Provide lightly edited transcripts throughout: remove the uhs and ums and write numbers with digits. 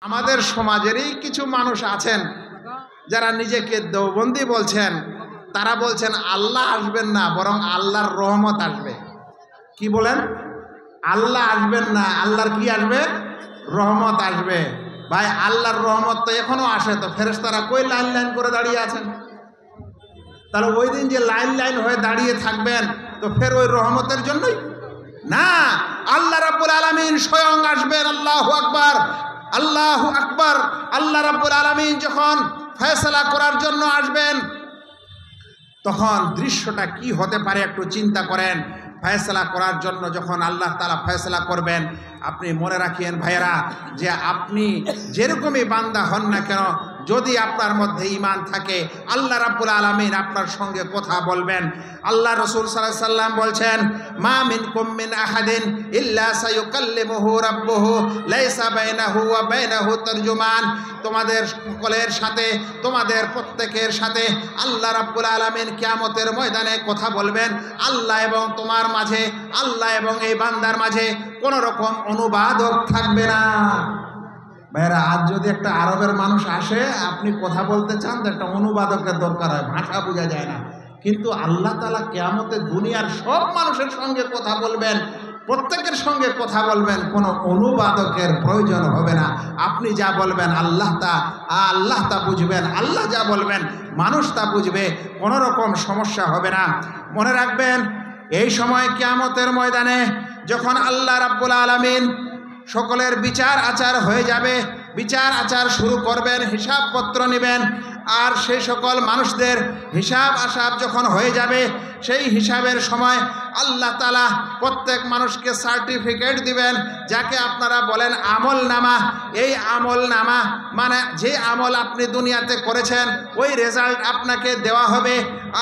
আমাদের সমাজেরই কিছু মানুষ আছেন যারা নিজেকে দেওবন্দি বলছেন। তারা বলছেন আল্লাহ আসবেন না, বরং আল্লাহর রহমত আসবে। কি বলেন? আল্লাহ আসবেন না, আল্লাহর কি আসবে? রহমত আসবে। ভাই, আল্লাহর রহমত তো এখনো আসে, তো ফেরেশতারা কই লাইন লাইন করে দাঁড়িয়ে আছেন? তাহলে ওই দিন যে লাইন লাইন হয়ে দাঁড়িয়ে থাকবেন, তো ফের ওই রহমতের জন্যই না, আল্লাহ রাব্বুল আলামিন স্বয়ং আসবেন। আল্লাহু আকবার, আল্লাহু আকবার। আল্লাহ রাব্বুল আলামিন যখন ফয়সালা করার জন্য আসবেন, তখন দৃশ্যটা কি হতে পারে একটু চিন্তা করেন। ফয়সালা করার জন্য যখন আল্লাহ তাআলা ফয়সালা করবেন, আপনি মনে রাখিয়েন ভাইয়েরা, যে আপনি যেরকমই বান্দা হন না কেন, যদি আপনার মধ্যে ঈমান থাকে, আল্লাহ রাব্বুল আলামিন আপনার সঙ্গে কথা বলবেন। আল্লাহ রাসূল সাল্লাল্লাহু আলাইহি ওয়াসাল্লাম বলছেন, মা মিনকুম মিন আহাদিন ইল্লা সায়ুকাল্লিমুহু রাব্বুহু লাইসা বাইনাহু ওয়া বাইনাহু তারজুমান। তোমাদের সকলের সাথে, তোমাদের প্রত্যেকের সাথে আল্লাহ রাব্বুল আলামিন কিয়ামতের ময়দানে কথা বলবেন। আল্লাহ এবং তোমার মাঝে, আল্লাহ এবং এই বান্দার মাঝে কোনো রকম অনুবাদক থাকবে না। ভাইরা, আজ যদি একটা আরবের মানুষ আসে, আপনি কথা বলতে চান, তো একটা অনুবাদকের দরকার হয়, ভাষা বোঝা যায় না। কিন্তু আল্লাহ তাআলা কিয়ামতে দুনিয়ার সব মানুষের সঙ্গে কথা বলবেন, প্রত্যেকের সঙ্গে কথা বলবেন, কোনো অনুবাদকের প্রয়োজন হবে না। আপনি যা বলবেন আল্লাহ তা বুঝবেন, আল্লাহ যা বলবেন মানুষ তা বুঝবে, কোনো রকম সমস্যা হবে না। মনে রাখবেন, এই সময় কিয়ামতের ময়দানে যখন আল্লাহ রাব্বুল আলামিন সকলের বিচার আচার হয়ে যাবে, বিচার আচার শুরু করবেন, হিসাবপত্র নেবেন, আর সেই সকল মানুষদের হিসাব আসাব যখন হয়ে যাবে, সেই হিসাবের সময় আল্লাহ তাআলা প্রত্যেক মানুষকে সার্টিফিকেট দিবেন, যাকে আপনারা বলেন আমল নামা। এই আমল নামা মানে যে আমল আপনি দুনিয়াতে করেছেন, ওই রেজাল্ট আপনাকে দেওয়া হবে।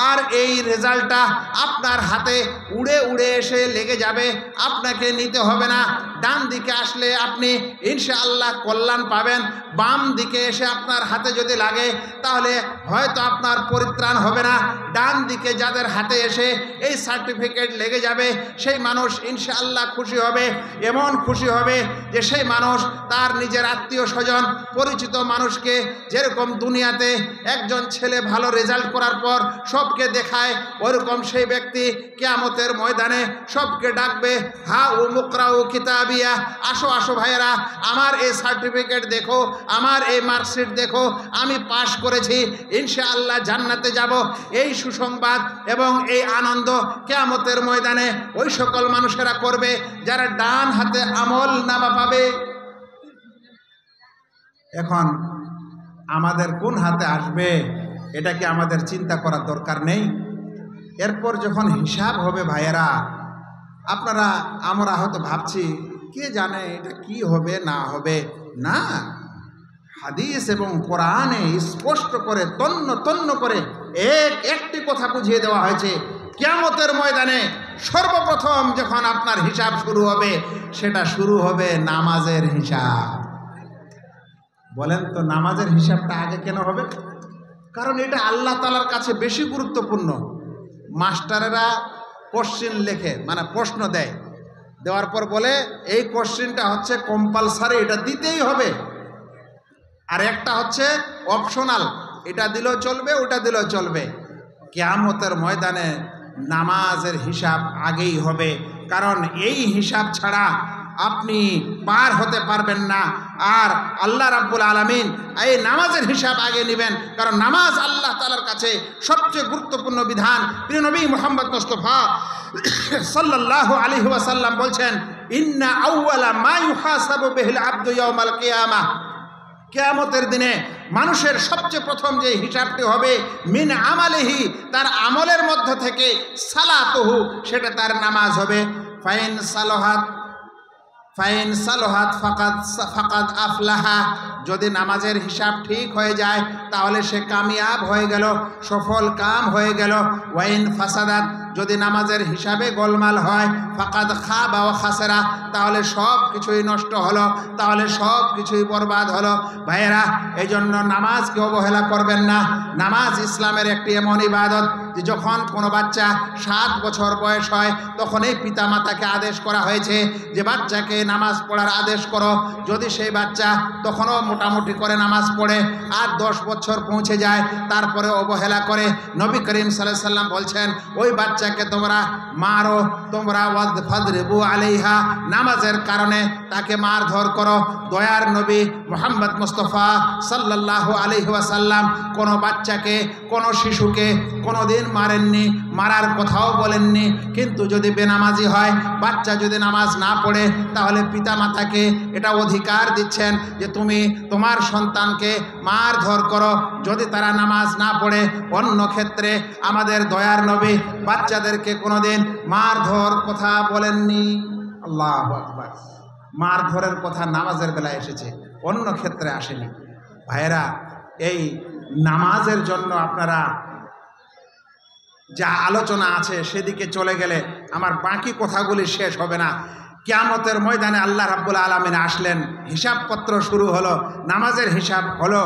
আর এই রেজাল্টটা আপনার হাতে উড়ে উড়ে এসে লেগে যাবে, আপনাকে নিতে হবে না। ডান দিকে আসলে আপনি ইনশাআল্লাহ কল্যাণ পাবেন, বাম দিকে এসে আপনার হাতে যদি লাগে তাহলে হয়তো আপনার পরিত্রাণ হবে না। ডান দিকে যাদের হাতে এসে এই সার্টিফিকেট লেগে যাবে, সেই মানুষ ইনশাআল্লাহ খুশি হবে। এমন খুশি হবে যে সেই মানুষ তার নিজের আত্মীয় স্বজন পরিচিত মানুষকে, যেরকম দুনিয়াতে একজন ছেলে ভালো রেজাল্ট করার পর সবকে দেখায়, ওরকম সেই ব্যক্তি কিয়ামতের ময়দানে সবকে ডাকবে, হা ও মুকরাউ কিতাবিয়া, আসো আসো ভাইয়েরা, আমার এই সার্টিফিকেট দেখো, আমার এই মার্কশিট দেখো, আমি পাশ করেছি, ইনশাআল্লাহ জান্নাতে যাব। এই সুসংবাদ এবং এই আনন্দ কিয়ামতের ময়দানে ওই সকল মানুষেরা করবে যারা ডান হাতে আমল নামা পাবে। এখন আমাদের কোন হাতে আসবে, এটা কি আমাদের চিন্তা করার দরকার নেই? এরপর যখন হিসাব হবে ভাইয়েরা, আমরা হয়তো ভাবছি কে জানে এটা কি হবে না হবে। না, হাদিস এবং কোরআনে স্পষ্ট করে তন্ন তন্ন করে একটি কথা বুঝিয়ে দেওয়া হয়েছে। কিয়ামতের ময়দানে সর্বপ্রথম যখন আপনার হিসাব শুরু হবে, সেটা শুরু হবে নামাজের হিসাব। বলেন তো, নামাজের হিসাবটা আগে কেন হবে? কারণ এটা আল্লাহ তাআলার কাছে বেশি গুরুত্বপূর্ণ। মাস্টারেরা কোশ্চিন লেখে, মানে প্রশ্ন দেয়, দেওয়ার পর বলে এই কোশ্চিনটা হচ্ছে কম্পালসারি, এটা দিতেই হবে। আর একটা হচ্ছে অপশনাল, এটা দিলেও চলবে, ওটা দিলেও চলবে। কিয়ামতের ময়দানে নামাজের হিসাব আগেই হবে, কারণ এই হিসাব ছাড়া আপনি পার হতে পারবেন না। আর আল্লাহ রাব্বুল আলামিন এই নামাজের হিসাব আগে নেবেন, কারণ নামাজ আল্লাহ তাআলার কাছে সবচেয়ে গুরুত্বপূর্ণ বিধান। প্রিয় নবী মুহাম্মদ মুস্তাফা সাল্লাল্লাহু আলাইহি ওয়াসাল্লাম বলছেন, ইন্না আউওয়ালা মা ইউহাসাবু বিহিল আবদু ইয়াউমাল কিয়ামাহ, কিয়ামতের দিনে মানুষের সবচেয়ে প্রথম যে হিসাবটি হবে মিন আমালিহি, তার আমলের মধ্য থেকে সালাতুহু, সেটা তার নামাজ হবে। ফাইন সালোহাত ফাকাদ আফলাহা, যদি নামাজের হিসাব ঠিক হয়ে যায় তাহলে সে কামিয়াব হয়ে গেল, সফল কাম হয়ে গেল। ওয়াইন ফাসাদাত, যদি নামাজের হিসাবে গোলমাল হয় ফাকাদ খাবা ওয়া খাসারা, তাহলে সব কিছুই নষ্ট হলো, তাহলে সব কিছুই বরবাদ হলো। ভাইয়েরা, এই জন্য নামাজকে অবহেলা করবেন না। নামাজ ইসলামের একটি এমন ইবাদত যে যখন কোনো বাচ্চা 7 বছর বয়স হয় তখন এই পিতা মাতাকে আদেশ করা হয়েছে যে বাচ্চাকে নামাজ পড়ার আদেশ করো। যদি সেই বাচ্চা তখনও মোটামুটি করে নামাজ পড়ে আর 10 বছর পৌঁছে যায় তারপরে অবহেলা করে, নবী করিম সাল্লাল্লাহু আলাইহি ওয়াসাল্লাম বলছেন ওই বাচ্চাকে তোমরা মারো, তোমরা ফাদরিবু আলাইহা, নামাজের কারণে তাকে মারধর করো। দয়ার নবী মুহাম্মদ মুস্তাফা সাল্লাল্লাহু আলাইহি ওয়াসাল্লাম কোনো বাচ্চাকে, কোনো শিশুকে কোনোদিন মারেননি, মারার কথাও বলেননি। কিন্তু যদি বেনামাজি হয়, বাচ্চা যদি নামাজ না পড়ে, তাহলে পিতা মাতাকে এটা অধিকার দিচ্ছেন যে তুমি তোমার সন্তানকে মারধর করো যদি তারা নামাজ না পড়ে। অন্য ক্ষেত্রে আমাদের দয়ার নবী বাচ্চাদেরকে কোনোদিন মারধর কথা বলেননি। আল্লাহু আকবার। মারধরের কথা নামাজের বেলায় এসেছে, অন্য ক্ষেত্রে আসেনি। ভাইয়েরা, এই নামাজের জন্য আপনারা যা আলোচনা আছে সেদিকে চলে গেলে আমার বাকি কথাগুলি শেষ হবে না। কিয়ামতের ময়দানে আল্লাহ রাব্বুল আলামিন আসলেন, হিসাবপত্র শুরু হলো, নামাজের হিসাব হলো।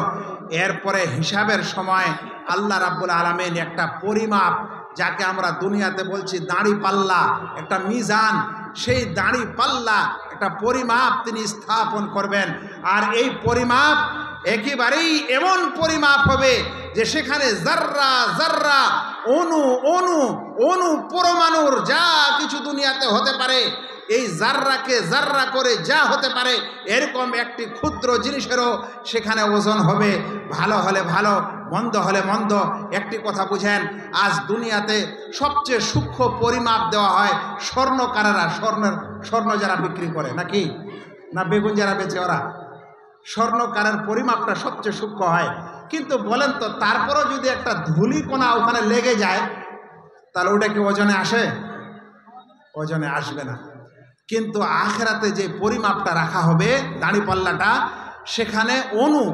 এরপরে হিসাবের সময় আল্লাহ রাব্বুল আলামিন একটা পরিমাপ, যাকে আমরা দুনিয়াতে বলছি দাঁড়ি পাল্লা, একটা মিজান, সেই দাঁড়ি পাল্লা একটা পরিমাপ তিনি স্থাপন করবেন। আর এই পরিমাপ একেবারেই এমন পরিমাপ হবে যে সেখানে জাররা জাররা, অণু অণু অণু পরমাণুর যা কিছু দুনিয়াতে হতে পারে, এই জাররাকে জাররা করে যা হতে পারে এরকম একটি ক্ষুদ্র জিনিসেরও সেখানে ওজন হবে। ভালো হলে ভালো, মন্দ হলে মন্দ। একটি কথা বুঝেন, আজ দুনিয়াতে সবচেয়ে সূক্ষ্ম পরিমাপ দেওয়া হয় স্বর্ণকারেরা, স্বর্ণ যারা বিক্রি করে, নাকি না বেগুন যারা বেচে ওরা, স্বর্ণকারের পরিমাপটা সবচেয়ে সূক্ষ্ম হয়। কিন্তু বলেন তো, তারপরও যদি একটা ধূলিকণা ওখানে লেগে যায় তাহলে ওটা কি ওজনে আসে? ওজনে আসবে না। কিন্তু আখিরাতে যে পরিমাপটা রাখা হবে, দাঁড়িপাল্লাটা, সেখানে অণু,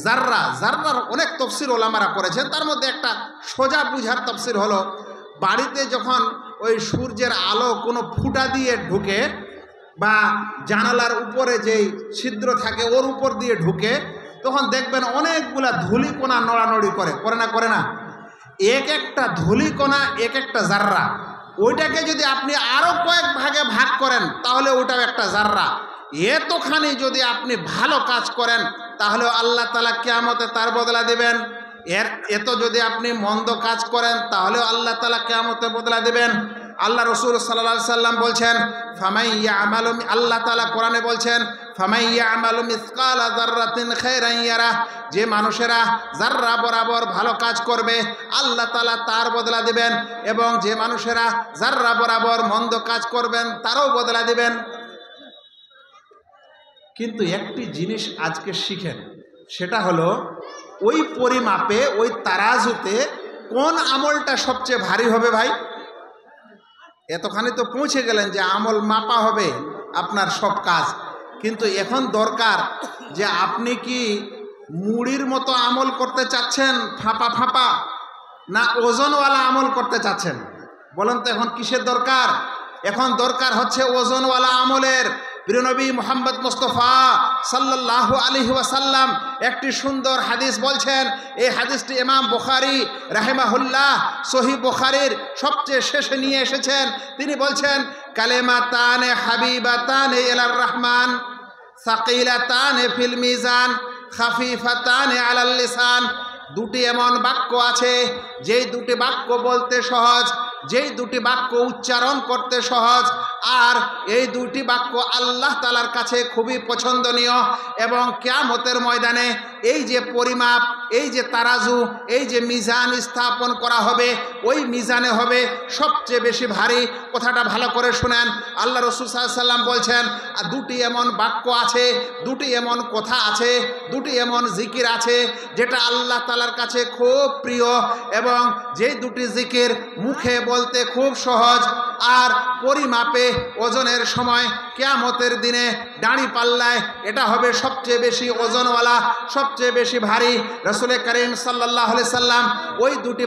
জাররা, জাররার অনেক তফসির ওলামারা করেছেন। তার মধ্যে একটা সোজা বুঝার তফসির হলো, বাড়িতে যখন ওই সূর্যের আলো কোনো ফুটা দিয়ে ঢুকে বা জানালার উপরে যেই ছিদ্র থাকে ওর উপর দিয়ে ঢুকে, তখন দেখবেন অনেকগুলা ধূলিকণা নড়ানড়ি করে, করে না? করে না? এক একটা ধূলিকণা এক একটা জাররা। ওইটাকে যদি আপনি আরও কয়েক ভাগে ভাগ করেন তাহলে ওইটাও একটা জাররা। এতখানি যদি আপনি ভালো কাজ করেন তাহলে আল্লাহ তাআলা কিয়ামতে তার বদলা দেবেন। এত যদি আপনি মন্দ কাজ করেন তাহলেও আল্লাহ তাআলা কিয়ামতে বদলা দেবেন। আল্লাহ রসুল সাল্লাল্লাহু আলাইহি সাল্লাম বলছেন, ফামাইয়া আমালু, আল্লাহ তাআলা কোরআনে বলছেন, ফামাইয়া আমালু মিসকালা যাররাতিন খায়রান ইয়ারা, যে মানুষেরা জাররা বরাবর ভালো কাজ করবে আল্লাহ তাআলা তার বদলা দিবেন, এবং যে মানুষেরা জাররা বরাবর মন্দ কাজ করবেন তারও বদলা দিবেন। কিন্তু একটি জিনিস আজকে শিখেন, সেটা হলো ওই পরিমাপে, ওই তারাজুতে কোন আমলটা সবচেয়ে ভারী হবে? ভাই, এতখানি তো পৌঁছে গেলেন যে আমল মাপা হবে আপনার সব কাজ, কিন্তু এখন দরকার যে আপনি কি মুড়ির মতো আমল করতে চাচ্ছেন, ফাঁপা ফাঁপা, না ওজনওয়ালা আমল করতে চাচ্ছেন? বলেন তো এখন কিসের দরকার? এখন দরকার হচ্ছে ওজনওয়ালা আমলের। প্রিয় নবী মুহাম্মদ মুস্তাফা সাল্লাল্লাহু আলাইহি ওয়াসাল্লাম একটি সুন্দর হাদিস বলছেন। এই হাদিসটি ইমাম বুখারী রাহিমাহুল্লাহ সহিহ বুখারীর সবচেয়ে শেষে নিয়ে এসেছেন। তিনি বলছেন, কালিমাতানে হাবিবাতানে ইলার রহমান সাকিলাতানে ফিল মিজান খাফিফাতানে আলাল লিসান। দুটি এমন বাক্য আছে যেই দুটি বাক্য বলতে সহজ, যেই দুটি বাক্য উচ্চারণ করতে সহজ, আর এই দুটি বাক্য আল্লাহ তাআলার কাছে খুবই পছন্দনীয়। এবং কিয়ামতের ময়দানে এই যে পরিমাপ, এই যে তারাজু, এই যে মিজান স্থাপন করা হবে, ওই মিজানে হবে সবচেয়ে বেশি ভারী। কথাটা ভালো করে শুনেন। আল্লাহ রাসূল সাল্লাল্লাহু আলাইহি ওয়াসাল্লাম বলছেন, দুটি এমন বাক্য আছে, দুটি এমন কথা আছে, দুটি এমন জিকির আছে যেটা আল্লাহ তাআলার কাছে খুব প্রিয়, এবং যেই দুটি জিকির মুখে বলতে খুব সহজ, আর পরিমাপে ওজনের সময় কিয়ামতের দিনে দাঁড়ি পাল্লায় এটা হবে সবচেয়ে বেশি ওজনওয়ালা, সবচেয়ে বেশি ভারী। রাসূল করিম সাল্লাল্লাহু আলাইহি সাল্লাম ওই দুটি